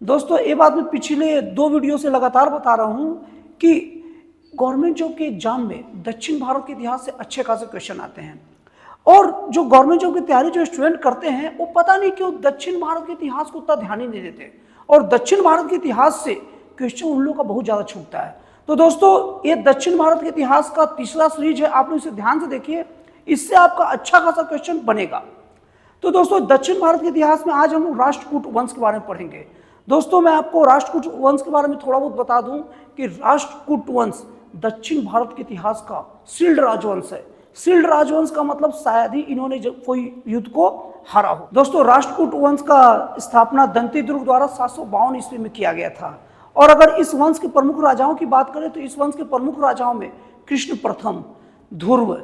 दोस्तों ये बात मैं पिछले 2 वीडियो से लगातार बता रहा हूं कि गवर्नमेंट जॉब के एग्जाम में दक्षिण भारत के इतिहास से अच्छे खासे क्वेश्चन आते हैं। और जो गवर्नमेंट जॉब की तैयारी जो स्टूडेंट करते हैं वो पता नहीं क्यों दक्षिण भारत के इतिहास को उतना ध्यान ही नहीं देते, और दक्षिण भारत के इतिहास से क्वेश्चन उन लोगों का बहुत ज़्यादा छूटता है। तो दोस्तों ये दक्षिण भारत के इतिहास का तीसरा सीरीज है, आप लोग इसे ध्यान से देखिए, इससे आपका अच्छा खासा क्वेश्चन बनेगा। तो दोस्तों दक्षिण भारत के इतिहास में आज हम राष्ट्रकूट वंश के बारे में पढ़ेंगे। दोस्तों मैं आपको राष्ट्रकूट वंश के बारे में थोड़ा बहुत बता दूं कि राष्ट्रकूट वंश दक्षिण भारत के इतिहास का शील्ड राजवंश है। शील्ड राजवंश का मतलब शायद ही इन्होंने कोई युद्ध को हारा हो। दोस्तों राष्ट्रकूट वंश का स्थापना दंती दुर्ग द्वारा 752 ईस्वी में किया गया था। और अगर इस वंश के प्रमुख राजाओं की बात करें तो इस वंश के प्रमुख राजाओं में कृष्ण प्रथम, ध्रुव,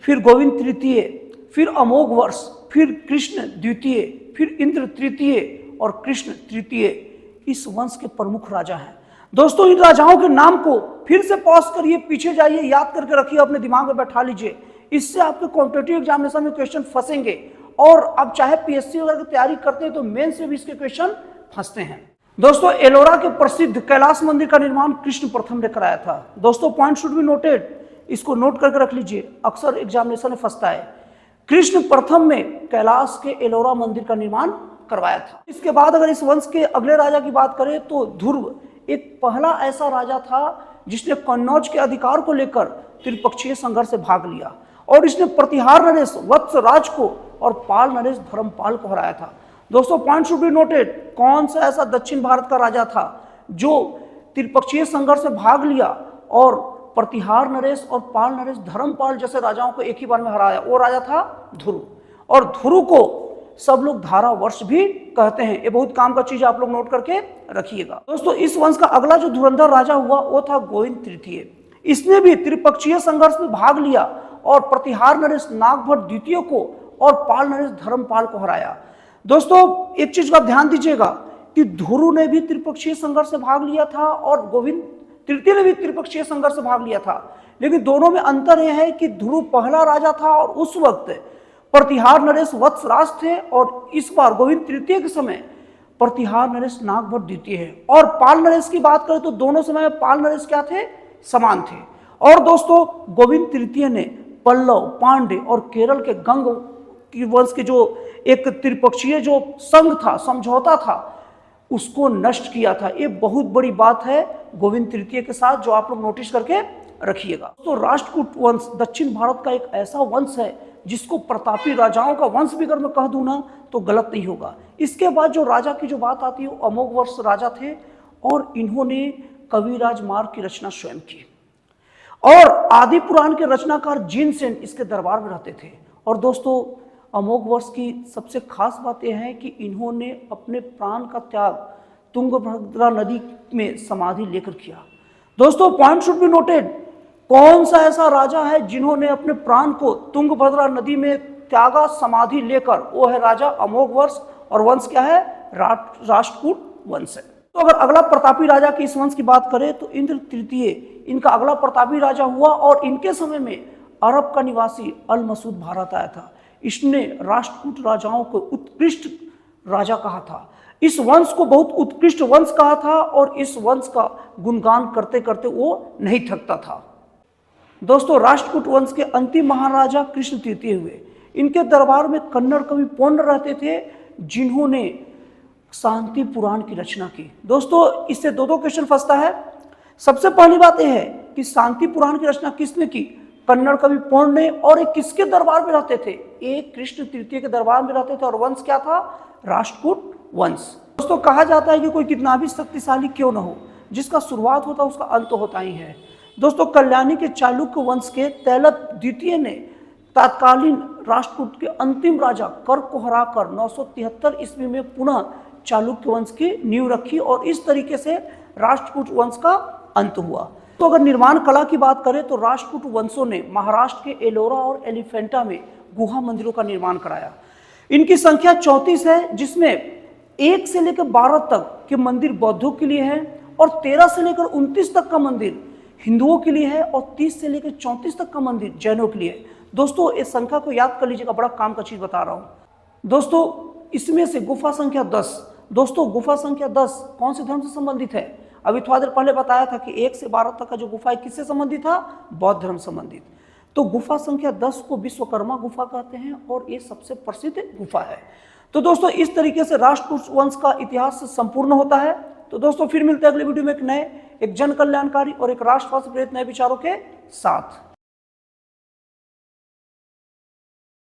फिर गोविंद तृतीय, फिर अमोघ वर्ष, फिर कृष्ण द्वितीय, फिर इंद्र तृतीय और कृष्ण तृतीय इस वंश के प्रमुख राजा हैं। दोस्तों इन राजाओं के नाम को फिर से पॉज करिए, पीछे जाइए, याद करके रखिए, अपने दिमाग में बैठा लीजिए। इससे आपके कॉम्पिटिटिव एग्जामिनेशन में क्वेश्चन फंसेंगे, और आप चाहे पीएससी वगैरह की तैयारी करते हैं तो मेन से भी इसके क्वेश्चन फंसते हैं। दोस्तों एलोरा के प्रसिद्ध कैलाश मंदिर का निर्माण कृष्ण प्रथम ने कराया था। दोस्तों पॉइंट शुड बी नोटेड, इसको नोट करके रख लीजिए, अक्सर एग्जामिनेशन में फंसता है। कृष्ण प्रथम में कैलाश के एलोरा मंदिर का निर्माण करवाया था। इसके बाद अगर इस वंश के अगले राजा की बात करें तो ध्रुव एक पहला ऐसा राजा था जिसने कन्नौज के अधिकार को लेकर त्रिपक्षीय संघर्ष से भाग लिया, और इसने प्रतिहार नरेश वत्सराज को और पाल नरेश धर्मपाल को हराया था। दोस्तों पॉइंट शुड बी नोटेड, कौन सा ऐसा दक्षिण भारत का राजा था जो त्रिपक्षीय संघर्ष से भाग लिया और प्रतिहार नरेश और पाल नरेश धर्मपाल जैसे राजाओं को एक ही बार में हराया? वो राजा था ध्रुव। और ध्रुव को सब लोग धारा वर्ष भी कहते हैं। ये बहुत काम का चीज, आप लोग नोट करके रखिएगा। दोस्तों इस वंश का अगला जो धुरंधर राजा हुआ वो था गोविंद तृतीय। इसने भी त्रिपक्षीय संघर्ष में भाग लिया और प्रतिहार नरेश नागभट्ट द्वितीय को और पाल नरेश धर्मपाल को हराया। दोस्तों एक चीज का ध्यान दीजिएगा कि ध्रुव ने भी त्रिपक्षीय संघर्ष से भाग लिया था और गोविंद तृतीय ने भी त्रिपक्षीय संघर्ष से भाग लिया था, लेकिन दोनों में अंतर यह है कि ध्रुव पहला राजा था और उस वक्त प्रतिहार नरेश वत्सराज थे, और इस बार गोविंद तृतीय के समय प्रतिहार नरेश नागभट्ट द्वितीय है। और पाल नरेश की बात करें तो दोनों समय में पाल नरेश क्या थे? समान थे। और दोस्तों गोविंद तृतीय ने पल्लव, पांडे और केरल के गंग की वंश के जो एक त्रिपक्षीय जो संघ था, समझौता था, उसको नष्ट किया था। ये बहुत बड़ी बात है गोविंद तृतीय के साथ, जो आप लोग नोटिस करके रखिएगा। तो राष्ट्रकूट वंश दक्षिण भारत का एक ऐसा वंश है जिसको प्रतापी राजाओं का वंश भी अगर मैं कह दूं ना तो गलत नहीं होगा। इसके बाद जो राजा की जो बात आती है वो अमोघ वर्ष राजा थे, और इन्होंने कविराज मार्ग की रचना स्वयं की, और आदि पुराण के रचनाकार जिनसेन इसके दरबार में रहते थे। और दोस्तों अमोघ वर्ष की सबसे खास बात यह है कि इन्होंने अपने प्राण का त्याग तुंगभद्रा नदी में समाधि लेकर किया। दोस्तों पॉइंट शुड बी नोटेड, कौन सा ऐसा राजा है जिन्होंने अपने प्राण को तुंगभद्रा नदी में त्यागा समाधि लेकर? वो है राजा अमोघ वर्ष, और वंश क्या है? राष्ट्रकूट वंश है। तो अगर अगला प्रतापी राजा की इस वंश की बात करें तो इंद्र तृतीय इनका अगला प्रतापी राजा हुआ, और इनके समय में अरब का निवासी अल मसूद भारत आया था। इसने राष्ट्रकूट राजाओं को उत्कृष्ट राजा कहा था, इस वंश को बहुत उत्कृष्ट वंश कहा था, और इस वंश का गुणगान करते करते वो नहीं थकता था। दोस्तों राष्ट्रकूट वंश के अंतिम महाराजा कृष्ण तृतीय हुए। इनके दरबार में कन्नड़ कवि पौंड्र रहते थे, जिन्होंने शांति पुराण की रचना की। दोस्तों इससे दो क्वेश्चन फंसता है। सबसे पहली बात यह है कि शांति पुराण की रचना किसने की? कन्नड़ कवि पौंड्र ने। और एक किसके दरबार में रहते थे? एक कृष्ण तृतीय के दरबार में रहते थे, और वंश क्या था? राष्ट्रकूट वंश। दोस्तों कहा जाता है कि कोई कितना भी शक्तिशाली क्यों न हो, जिसका शुरुआत होता है उसका अंत होता ही है। दोस्तों कल्याणी के चालुक्य वंश के तैलप द्वितीय ने तत्कालीन राष्ट्रकूट के अंतिम राजा कर्क को हराकर 973 ईस्वी में पुनः चालुक्य वंश की नींव रखी, और इस तरीके से राष्ट्रकूट वंश का अंत हुआ। तो अगर निर्माण कला की बात करें तो राष्ट्रकूट वंशों ने महाराष्ट्र के एलोरा और एलिफेंटा में गुहा मंदिरों का निर्माण कराया। इनकी संख्या 34 है, जिसमें 1 से लेकर 12 तक के मंदिर बौद्धों के लिए है, और 13 से लेकर 29 तक का मंदिर हिंदुओं के लिए है, और 30 से लेकर 34 तक का मंदिर जैनों के लिए है। दोस्तों इस संख्या को याद कर लीजिएगा, बड़ा काम का चीज बता रहा हूं। दोस्तों इसमें से गुफा संख्या 10 दोस्तों गुफा संख्या 10 कौन से धर्म से संबंधित है? अभी थोड़ा देर पहले बताया था कि 1 से 12 तक का जो गुफा है किससे संबंधित था? बौद्ध धर्म संबंधित। तो गुफा संख्या 10 को विश्वकर्मा गुफा कहते हैं और ये सबसे प्रसिद्ध गुफा है। तो दोस्तों इस तरीके से राष्ट्रकूट वंश का इतिहास संपूर्ण होता है। तो दोस्तों फिर मिलते हैं अगले वीडियो में एक जन कल्याणकारी और एक राष्ट्रवाद से प्रेरित नए विचारों के साथ।